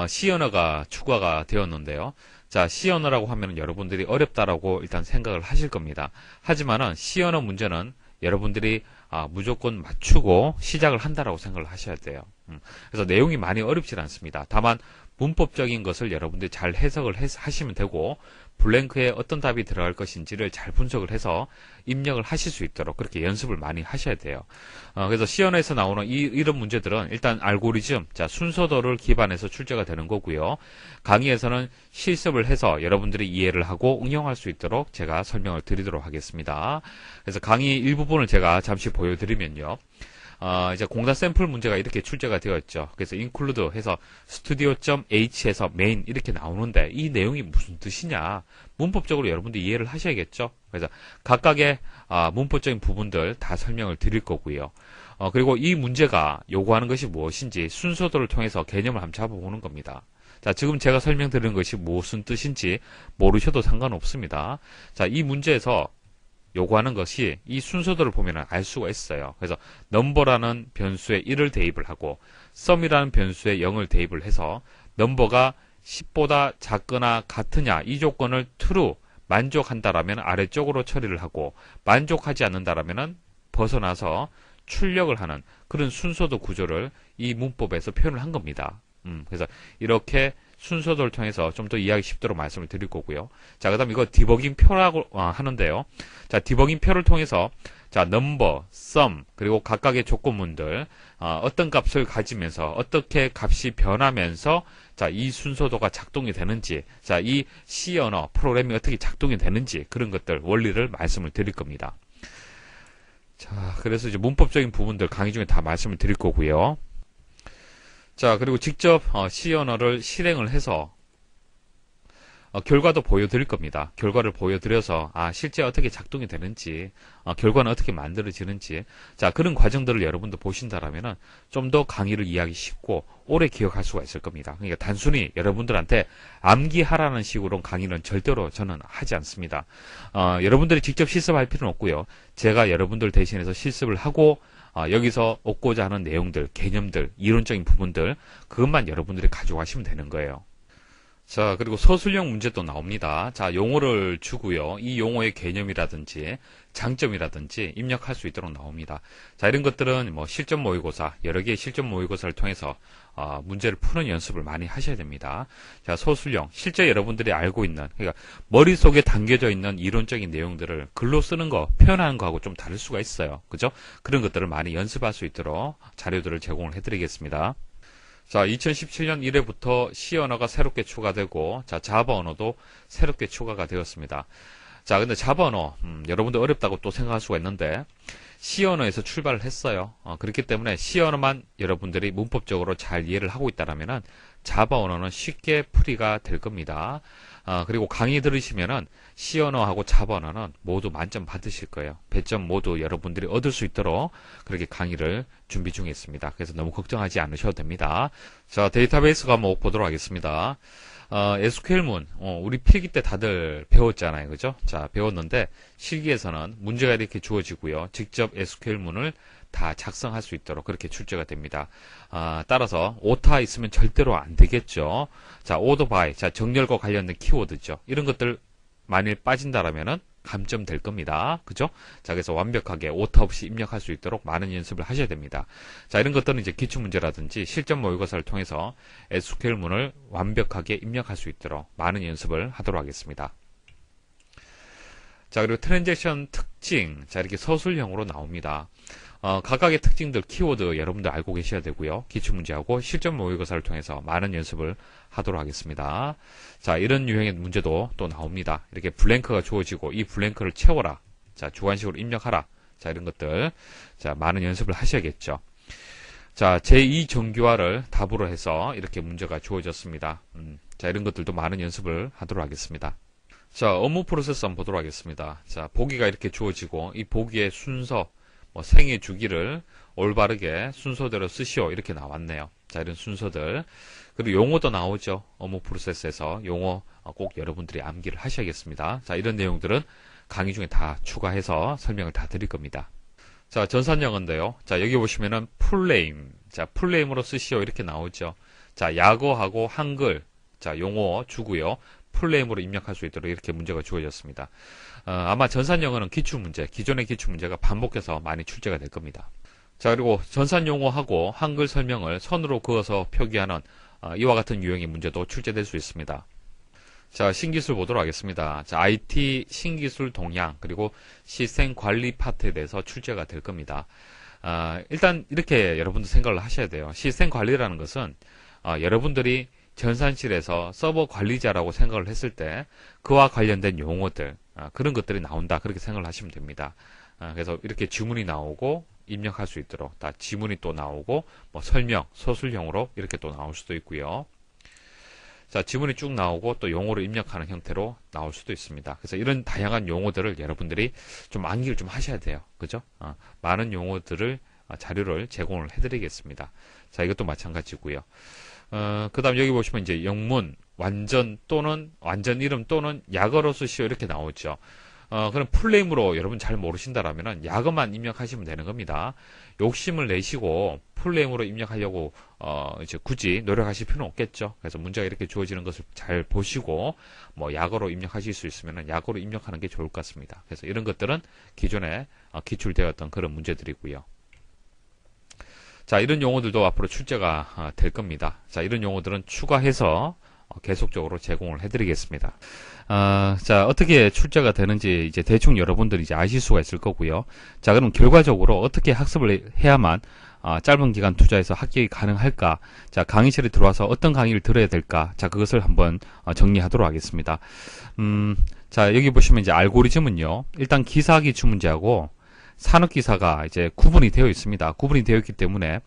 C언어가 추가가 되었는데요. 자, C언어라고 하면 여러분들이 어렵다라고 일단 생각을 하실 겁니다. 하지만은 C언어 문제는 여러분들이 무조건 맞추고 시작을 한다라고 생각을 하셔야 돼요. 그래서 내용이 많이 어렵지 않습니다. 다만 문법적인 것을 여러분들이 잘 해석을 하시면 되고 블랭크에 어떤 답이 들어갈 것인지를 잘 분석을 해서 입력을 하실 수 있도록 그렇게 연습을 많이 하셔야 돼요. 그래서 C언어에서 나오는 이런 문제들은 일단 알고리즘, 자, 순서도를 기반해서 출제가 되는 거고요. 강의에서는 실습을 해서 여러분들이 이해를 하고 응용할 수 있도록 제가 설명을 드리도록 하겠습니다. 그래서 강의 일부분을 제가 잠시 보여드리면요. 이제 공단 샘플 문제가 이렇게 출제가 되었죠. 그래서 include 해서 studio.h에서 main 이렇게 나오는데 이 내용이 무슨 뜻이냐? 문법적으로 여러분들 이해를 하셔야겠죠. 그래서 각각의 문법적인 부분들 다 설명을 드릴 거고요. 그리고 이 문제가 요구하는 것이 무엇인지 순서도를 통해서 개념을 한번 잡아보는 겁니다. 자, 지금 제가 설명드리는 것이 무슨 뜻인지 모르셔도 상관없습니다. 자, 이 문제에서 요구하는 것이 이 순서도를 보면 알 수가 있어요. 그래서 넘버라는 변수에 1을 대입을 하고 sum이라는 변수에 0을 대입을 해서 넘버가 10보다 작거나 같으냐 이 조건을 true 만족한다라면 아래쪽으로 처리를 하고 만족하지 않는다라면 벗어나서 출력을 하는 그런 순서도 구조를 이 문법에서 표현을 한 겁니다. 그래서 이렇게 순서도를 통해서 좀 더 이해하기 쉽도록 말씀을 드릴 거고요. 자, 그 다음 이거 디버깅 표라고 하는데요. 자, 디버깅 표를 통해서 자, 넘버, sum, 그리고 각각의 조건문들, 어떤 값을 가지면서 어떻게 값이 변하면서 자, 이 순서도가 작동이 되는지, 자, 이 C 언어 프로그램이 어떻게 작동이 되는지 그런 것들 원리를 말씀을 드릴 겁니다. 자, 그래서 이제 문법적인 부분들 강의 중에 다 말씀을 드릴 거고요. 자, 그리고 직접 C 언어를 실행을 해서 결과도 보여드릴 겁니다. 결과를 보여드려서 실제 어떻게 작동이 되는지, 결과는 어떻게 만들어지는지, 자, 그런 과정들을 여러분도 보신다라면은 좀 더 강의를 이해하기 쉽고 오래 기억할 수가 있을 겁니다. 그러니까 단순히 여러분들한테 암기하라는 식으로 강의는 절대로 저는 하지 않습니다. 여러분들이 직접 실습할 필요는 없고요. 제가 여러분들 대신해서 실습을 하고 여기서 얻고자 하는 내용들, 개념들, 이론적인 부분들 그것만 여러분들이 가져가시면 되는 거예요. 자, 그리고 서술형 문제도 나옵니다. 자, 용어를 주고요. 이 용어의 개념이라든지 장점이라든지 입력할 수 있도록 나옵니다. 자, 이런 것들은 뭐 실전 모의고사, 여러 개의 실전 모의고사를 통해서 문제를 푸는 연습을 많이 하셔야 됩니다. 자, 서술형, 실제 여러분들이 알고 있는, 그러니까 머릿속에 담겨져 있는 이론적인 내용들을 글로 쓰는 거, 표현하는 거하고 좀 다를 수가 있어요. 그죠? 그런 것들을 많이 연습할 수 있도록 자료들을 제공을 해드리겠습니다. 자, 2017년 1회부터 C 언어가 새롭게 추가되고, 자, 자바 언어도 새롭게 추가가 되었습니다. 자, 근데 자바 언어, 여러분들 어렵다고 또 생각할 수가 있는데, C 언어에서 출발을 했어요. 그렇기 때문에 C 언어만 여러분들이 문법적으로 잘 이해를 하고 있다라면은, 자바 언어는 쉽게 풀이가 될 겁니다. 그리고 강의 들으시면은 C 언어하고 자바 언어는 모두 만점 받으실 거예요. 배점 모두 여러분들이 얻을 수 있도록 그렇게 강의를 준비 중에 있습니다. 그래서 너무 걱정하지 않으셔도 됩니다. 자, 데이터베이스 과목 보도록 하겠습니다. SQL문, 우리 필기 때 다들 배웠잖아요. 그죠? 자, 배웠는데 실기에서는 문제가 이렇게 주어지고요. 직접 SQL문을 다 작성할 수 있도록 그렇게 출제가 됩니다. 따라서 오타 있으면 절대로 안 되겠죠. 자, order by, 자, 정렬과 관련된 키워드죠. 이런 것들 만일 빠진다라면은 감점 될 겁니다. 그죠? 자, 그래서 완벽하게 오타 없이 입력할 수 있도록 많은 연습을 하셔야 됩니다. 자, 이런 것들은 이제 기출문제라든지 실전 모의고사를 통해서 SQL문을 완벽하게 입력할 수 있도록 많은 연습을 하도록 하겠습니다. 자, 그리고 트랜잭션 특징, 자, 이렇게 서술형으로 나옵니다. 각각의 특징들, 키워드 여러분들 알고 계셔야 되고요. 기출문제하고 실전 모의고사를 통해서 많은 연습을 하도록 하겠습니다. 자, 이런 유형의 문제도 또 나옵니다. 이렇게 블랭크가 주어지고 이 블랭크를 채워라. 자, 주관식으로 입력하라. 자, 이런 것들. 자, 많은 연습을 하셔야겠죠. 자, 제2정규화를 답으로 해서 이렇게 문제가 주어졌습니다. 자, 이런 것들도 많은 연습을 하도록 하겠습니다. 자, 업무 프로세스 한번 보도록 하겠습니다. 자, 보기가 이렇게 주어지고 이 보기의 순서, 생애 주기를 올바르게 순서대로 쓰시오 이렇게 나왔네요. 자, 이런 순서들. 그리고 용어도 나오죠. 업무 프로세스에서 용어 꼭 여러분들이 암기를 하셔야겠습니다. 자, 이런 내용들은 강의 중에 다 추가해서 설명을 다 드릴 겁니다. 자, 전산영어인데요. 자, 여기 보시면은 풀네임. 자, 풀네임으로 쓰시오 이렇게 나오죠. 자, 약어하고 한글. 자, 용어 주고요. 풀네임으로 입력할 수 있도록 이렇게 문제가 주어졌습니다. 아마 전산영어는 기출문제, 기존의 기출문제가 반복해서 많이 출제가 될 겁니다. 자, 그리고 전산용어하고 한글 설명을 선으로 그어서 표기하는 이와 같은 유형의 문제도 출제될 수 있습니다. 자, 신기술 보도록 하겠습니다. 자, IT 신기술 동향 그리고 시스템 관리 파트에 대해서 출제가 될 겁니다. 일단 이렇게 여러분들 생각을 하셔야 돼요. 시스템 관리라는 것은 여러분들이 전산실에서 서버 관리자라고 생각을 했을 때 그와 관련된 용어들 그런 것들이 나온다 그렇게 생각을 하시면 됩니다. 그래서 이렇게 주문이 나오고 입력할 수 있도록 다 지문이 또 나오고 뭐 설명, 서술형으로 이렇게 또 나올 수도 있고요. 자, 지문이 쭉 나오고 또 용어를 입력하는 형태로 나올 수도 있습니다. 그래서 이런 다양한 용어들을 여러분들이 좀 암기를 좀 하셔야 돼요. 그죠? 많은 용어들을 자료를 제공을 해드리겠습니다. 자, 이것도 마찬가지고요. 그 다음 여기 보시면 이제 영문, 완전 또는 완전 이름 또는 약어로 쓰시오 이렇게 나오죠. 그럼 풀네임으로 여러분 잘 모르신다라면은 약어만 입력하시면 되는 겁니다. 욕심을 내시고 풀네임으로 입력하려고 이제 굳이 노력하실 필요는 없겠죠. 그래서 문제가 이렇게 주어지는 것을 잘 보시고 뭐 약어로 입력하실 수 있으면은 약어로 입력하는 게 좋을 것 같습니다. 그래서 이런 것들은 기존에 기출되었던 그런 문제들이고요. 자, 이런 용어들도 앞으로 출제가 될 겁니다. 자, 이런 용어들은 추가해서 계속적으로 제공을 해드리겠습니다. 자, 어떻게 출제가 되는지 이제 대충 여러분들이 이제 아실 수가 있을 거고요. 자, 그럼 결과적으로 어떻게 학습을 해야만 짧은 기간 투자해서 합격이 가능할까? 자, 강의실에 들어와서 어떤 강의를 들어야 될까? 자, 그것을 한번 정리하도록 하겠습니다. 자, 여기 보시면 이제 알고리즘은요. 일단 기사 기출 문제하고 산업 기사가 이제 구분이 되어 있습니다. 구분이 되어 있기 때문에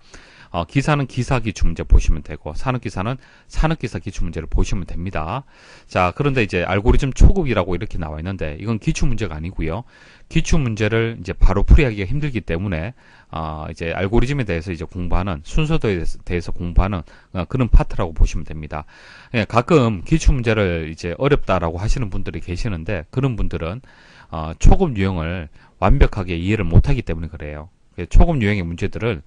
기사는 기사 기출 문제 보시면 되고 산업 기사는 산업 기사 기출 문제를 보시면 됩니다. 자, 그런데 이제 알고리즘 초급이라고 이렇게 나와 있는데 이건 기출 문제가 아니고요. 기출 문제를 이제 바로 풀이하기가 힘들기 때문에 이제 알고리즘에 대해서 이제 공부하는 순서도에 대해서 공부하는 그런 파트라고 보시면 됩니다. 예, 가끔 기출 문제를 이제 어렵다라고 하시는 분들이 계시는데 그런 분들은 초급 유형을 완벽하게 이해를 못하기 때문에 그래요. 초급 유형의 문제들을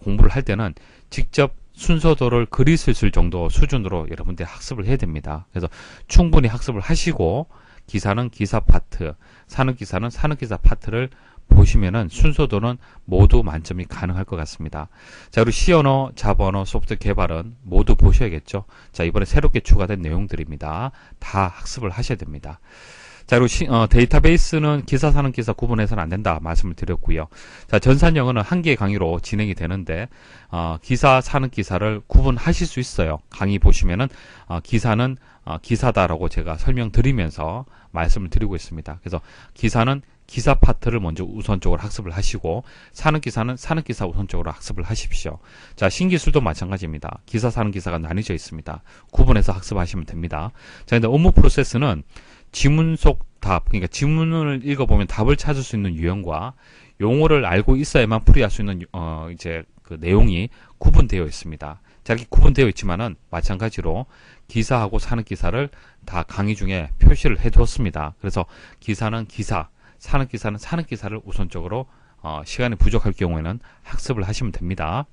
공부를 할 때는 직접 순서도를 그리실 정도 수준으로 여러분들이 학습을 해야 됩니다. 그래서 충분히 학습을 하시고 기사는 기사 파트, 산업기사는 산업기사 파트를 보시면은 순서도는 모두 만점이 가능할 것 같습니다. 자, 그리고 C언어, 자바언어, 소프트 개발은 모두 보셔야겠죠. 자, 이번에 새롭게 추가된 내용들입니다. 다 학습을 하셔야 됩니다. 자, 그리고 데이터베이스는 기사, 산업기사 구분해서는 안 된다 말씀을 드렸고요. 자, 전산 영어는 한 개의 강의로 진행이 되는데 기사, 산업기사를 구분하실 수 있어요. 강의 보시면은 기사는 기사다라고 제가 설명드리면서 말씀을 드리고 있습니다. 그래서 기사는 기사 파트를 먼저 우선적으로 학습을 하시고 산업기사는 산업기사 우선적으로 학습을 하십시오. 자, 신기술도 마찬가지입니다. 기사, 산업기사가 나뉘어져 있습니다. 구분해서 학습하시면 됩니다. 자, 근데 업무 프로세스는 지문 속 답, 그러니까 지문을 읽어보면 답을 찾을 수 있는 유형과 용어를 알고 있어야만 풀이할 수 있는 이제 그 내용이 구분되어 있습니다. 자, 이렇게 구분되어 있지만은 마찬가지로 기사하고 산업기사를 다 강의 중에 표시를 해두었습니다. 그래서 기사는 기사, 산업기사는 산업기사를 우선적으로 시간이 부족할 경우에는 학습을 하시면 됩니다.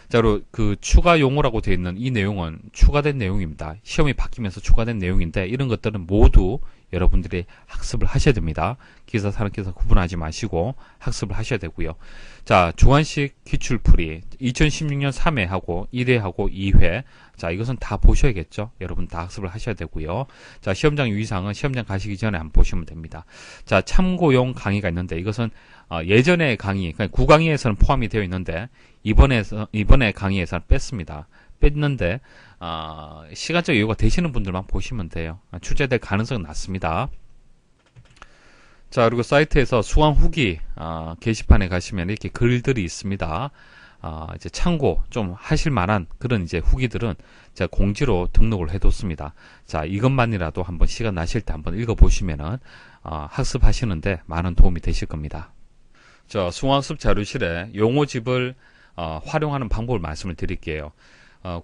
자, 그리고 그 추가 용어라고 되어 있는 이 내용은 추가된 내용입니다. 시험이 바뀌면서 추가된 내용인데 이런 것들은 모두 여러분들이 학습을 하셔야 됩니다. 기사, 산업기사 구분하지 마시고 학습을 하셔야 되고요. 자, 주관식 기출풀이 2016년 3회하고 1회하고 2회. 자, 이것은 다 보셔야겠죠. 여러분 다 학습을 하셔야 되고요. 자, 시험장 유의사항은 시험장 가시기 전에 한번 보시면 됩니다. 자, 참고용 강의가 있는데 이것은 예전의 강의, 그러니까 구강의에서는 포함이 되어 있는데 이번에 강의에서는 뺐습니다. 뺐는데 시간적 여유가 되시는 분들만 보시면 돼요. 출제될 가능성은 낮습니다. 자, 그리고 사이트에서 수강 후기 게시판에 가시면 이렇게 글들이 있습니다. 이제 참고 좀 하실 만한 그런 이제 후기들은 제가 공지로 등록을 해뒀습니다. 자, 이것만이라도 한번 시간 나실 때 한번 읽어보시면은 학습하시는데 많은 도움이 되실 겁니다. 자, 수강학습 자료실에 용어집을 활용하는 방법을 말씀을 드릴게요.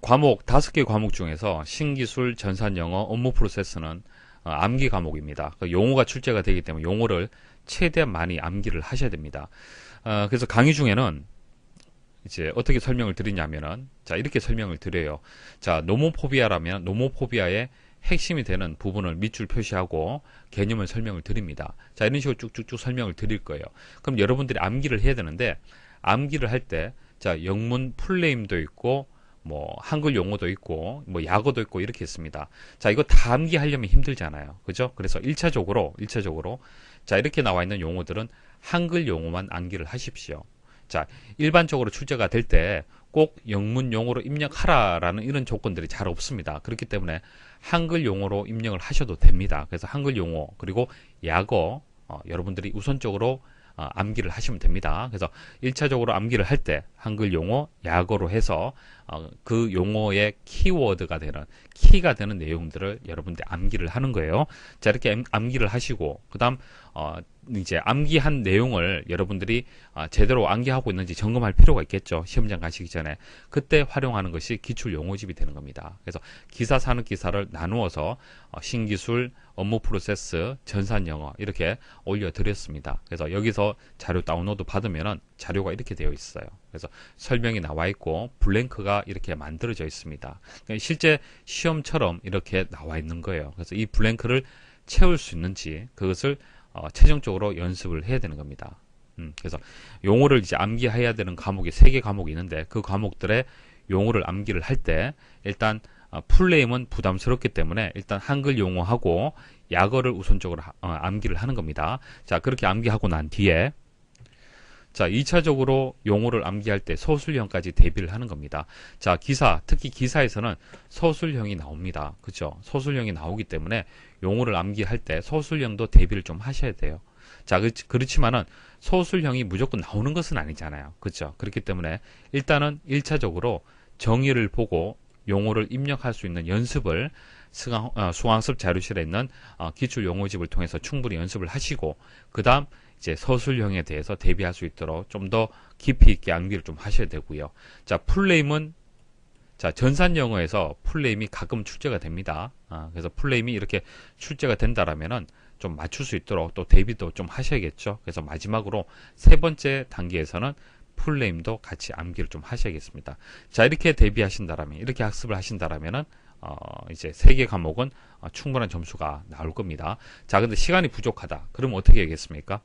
과목 5개 과목 중에서 신기술, 전산영어, 업무 프로세스는 암기 과목입니다. 용어가 출제가 되기 때문에 용어를 최대한 많이 암기를 하셔야 됩니다. 그래서 강의 중에는 이제 어떻게 설명을 드리냐면은 자, 이렇게 설명을 드려요. 자, 노모포비아라면 노모포비아의 핵심이 되는 부분을 밑줄 표시하고 개념을 설명을 드립니다. 자, 이런 식으로 쭉쭉쭉 설명을 드릴 거예요. 그럼 여러분들이 암기를 해야 되는데 암기를 할 때 자, 영문 풀네임도 있고 뭐 한글 용어도 있고 뭐 약어도 있고 이렇게 있습니다. 자, 이거 다 암기하려면 힘들잖아요. 그죠? 그래서 1차적으로 자, 이렇게 나와 있는 용어들은 한글 용어만 암기를 하십시오. 자, 일반적으로 출제가 될 때 꼭 영문 용어로 입력하라라는 이런 조건들이 잘 없습니다. 그렇기 때문에 한글 용어로 입력을 하셔도 됩니다. 그래서 한글 용어 그리고 약어 여러분들이 우선적으로 암기를 하시면 됩니다. 그래서 1차적으로 암기를 할 때 한글 용어, 약어로 해서 그 용어의 키워드가 되는, 키가 되는 내용들을 여러분들이 암기를 하는 거예요. 자, 이렇게 암기를 하시고, 그 다음, 이제 암기한 내용을 여러분들이 제대로 암기하고 있는지 점검할 필요가 있겠죠. 시험장 가시기 전에. 그때 활용하는 것이 기출 용어집이 되는 겁니다. 그래서 기사, 산업 기사를 나누어서 신기술, 업무 프로세스, 전산 영어 이렇게 올려드렸습니다. 그래서 여기서 자료 다운로드 받으면은 자료가 이렇게 되어 있어요. 그래서 설명이 나와 있고 블랭크가 이렇게 만들어져 있습니다. 그러니까 실제 시험처럼 이렇게 나와 있는 거예요. 그래서 이 블랭크를 채울 수 있는지 그것을 최종적으로 연습을 해야 되는 겁니다. 그래서 용어를 이제 암기해야 되는 과목이 3개 과목이 있는데 그 과목들의 용어를 암기를 할 때 일단 풀네임은 부담스럽기 때문에 일단 한글 용어하고 약어를 우선적으로 암기를 하는 겁니다. 자, 그렇게 암기하고 난 뒤에 자, 2차적으로 용어를 암기할 때 서술형까지 대비를 하는 겁니다. 자, 기사, 특히 기사에서는 서술형이 나옵니다. 그죠? 서술형이 나오기 때문에 용어를 암기할 때 서술형도 대비를 좀 하셔야 돼요. 자, 그렇지만은 서술형이 무조건 나오는 것은 아니잖아요. 그죠? 그렇기 때문에 일단은 1차적으로 정의를 보고 용어를 입력할 수 있는 연습을 수강학습 자료실에 있는 기출 용어집을 통해서 충분히 연습을 하시고 그 다음 이제 서술형에 대해서 대비할 수 있도록 좀 더 깊이 있게 암기를 좀 하셔야 되고요. 자, 풀네임은 자, 전산 영어에서 풀네임이 가끔 출제가 됩니다. 그래서 풀네임이 이렇게 출제가 된다라면은 좀 맞출 수 있도록 또 대비도 좀 하셔야겠죠. 그래서 마지막으로 3번째 단계에서는 풀네임도 같이 암기를 좀 하셔야겠습니다. 자, 이렇게 대비하신다라면, 이렇게 학습을 하신다라면은 이제 3개 과목은 충분한 점수가 나올 겁니다. 자, 근데 시간이 부족하다. 그럼 어떻게 하겠습니까?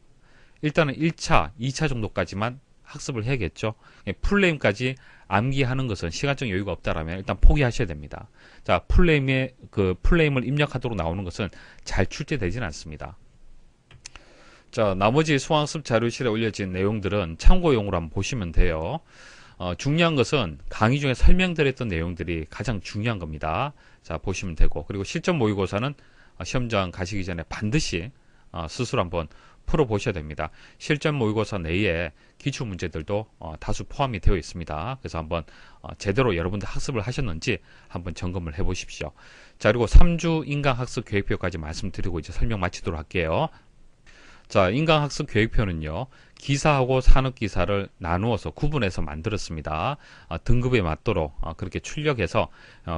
일단은 1차, 2차 정도까지만 학습을 해야겠죠. 풀네임까지 암기하는 것은 시간적 여유가 없다라면 일단 포기하셔야 됩니다. 자, 풀네임을 입력하도록 나오는 것은 잘 출제되지는 않습니다. 자, 나머지 수강학습 자료실에 올려진 내용들은 참고용으로 한번 보시면 돼요. 중요한 것은 강의 중에 설명드렸던 내용들이 가장 중요한 겁니다. 자, 보시면 되고, 그리고 실전 모의고사는 시험장 가시기 전에 반드시 스스로 한번 풀어보셔야 됩니다. 실전 모의고사 내에 기출 문제들도 다수 포함이 되어 있습니다. 그래서 한번 제대로 여러분들 학습을 하셨는지 한번 점검을 해 보십시오. 자, 그리고 3주 인강학습 계획표까지 말씀드리고 이제 설명 마치도록 할게요. 자, 인강학습 계획표는요, 기사하고 산업기사를 나누어서 구분해서 만들었습니다. 등급에 맞도록 그렇게 출력해서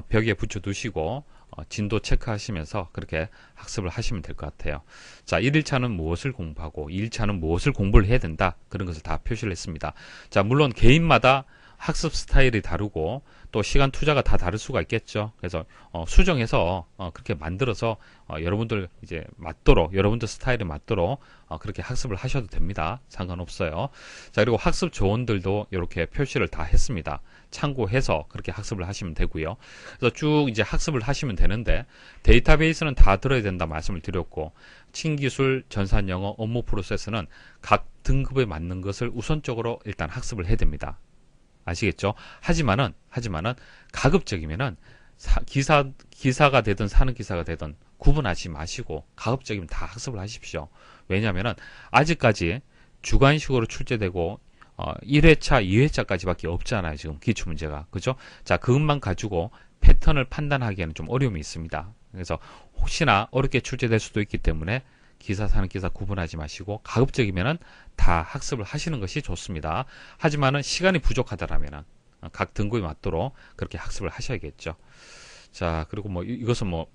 벽에 붙여 두시고 진도 체크하시면서 그렇게 학습을 하시면 될 것 같아요. 자, 1일차는 무엇을 공부하고 2일차는 무엇을 공부를 해야 된다, 그런 것을 다 표시를 했습니다. 자, 물론 개인마다 학습 스타일이 다르고 또 시간 투자가 다 다를 수가 있겠죠. 그래서 수정해서 그렇게 만들어서 여러분들 이제 맞도록, 여러분들 스타일에 맞도록 그렇게 학습을 하셔도 됩니다. 상관없어요. 자, 그리고 학습 조언들도 이렇게 표시를 다 했습니다. 참고해서 그렇게 학습을 하시면 되고요. 그래서 쭉 이제 학습을 하시면 되는데 데이터베이스는 다 들어야 된다 말씀을 드렸고, 신기술, 전산영어, 업무 프로세스는 각 등급에 맞는 것을 우선적으로 일단 학습을 해야 됩니다. 아시겠죠? 하지만은 가급적이면은 기사가 되든 산업기사가 되든 구분하지 마시고 가급적이면 다 학습을 하십시오. 왜냐하면은 아직까지 주관식으로 출제되고 1회차, 2회차까지밖에 없잖아요. 지금 기출문제가. 그죠? 자, 그것만 가지고 패턴을 판단하기에는 좀 어려움이 있습니다. 그래서 혹시나 어렵게 출제될 수도 있기 때문에 기사, 산업기사 구분하지 마시고 가급적이면은 다 학습을 하시는 것이 좋습니다. 하지만은 시간이 부족하다라면은 각 등급에 맞도록 그렇게 학습을 하셔야겠죠. 자, 그리고 뭐 이것은 뭐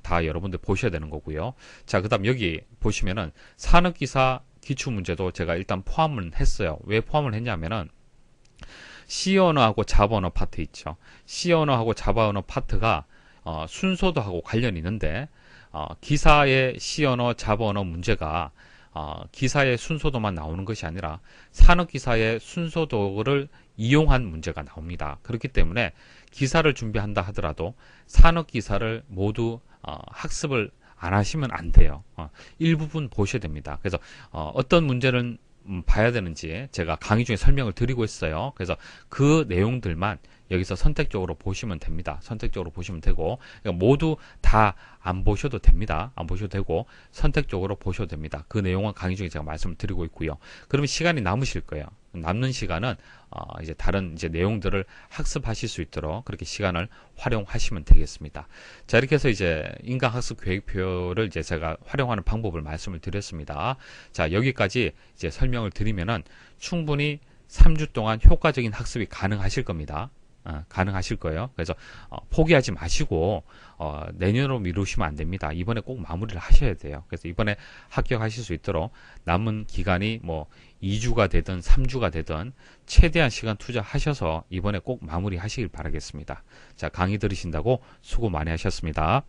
다 여러분들 보셔야 되는 거고요. 자, 그다음 여기 보시면은 산업기사 기출 문제도 제가 일단 포함을 했어요. 왜 포함을 했냐면은 C 언어하고 자바 언어 파트 있죠. C 언어하고 자바 언어 파트가 순서도하고 관련이 있는데 기사의 C 언어, 자바 언어 문제가 기사의 순서도만 나오는 것이 아니라 산업기사의 순서도를 이용한 문제가 나옵니다. 그렇기 때문에 기사를 준비한다 하더라도 산업기사를 모두 학습을 안 하시면 안 돼요. 일부분 보셔야 됩니다. 그래서 어떤 문제는 봐야 되는지 제가 강의 중에 설명을 드리고 있어요. 그래서 그 내용들만 여기서 선택적으로 보시면 됩니다. 선택적으로 보시면 되고, 그러니까 모두 다 안 보셔도 됩니다. 안 보셔도 되고 선택적으로 보셔도 됩니다. 그 내용은 강의 중에 제가 말씀을 드리고 있고요. 그러면 시간이 남으실 거예요. 남는 시간은 이제 다른 이제 내용들을 학습하실 수 있도록 그렇게 시간을 활용하시면 되겠습니다. 자, 이렇게 해서 이제 인강학습 계획표를 이제 제가 활용하는 방법을 말씀을 드렸습니다. 자, 여기까지 이제 설명을 드리면은 충분히 3주 동안 효과적인 학습이 가능하실 겁니다. 가능하실 거예요. 그래서 포기하지 마시고 내년으로 미루시면 안 됩니다. 이번에 꼭 마무리를 하셔야 돼요. 그래서 이번에 합격하실 수 있도록 남은 기간이 뭐 2주가 되든 3주가 되든 최대한 시간 투자하셔서 이번에 꼭 마무리 하시길 바라겠습니다. 자, 강의 들으신다고 수고 많이 하셨습니다.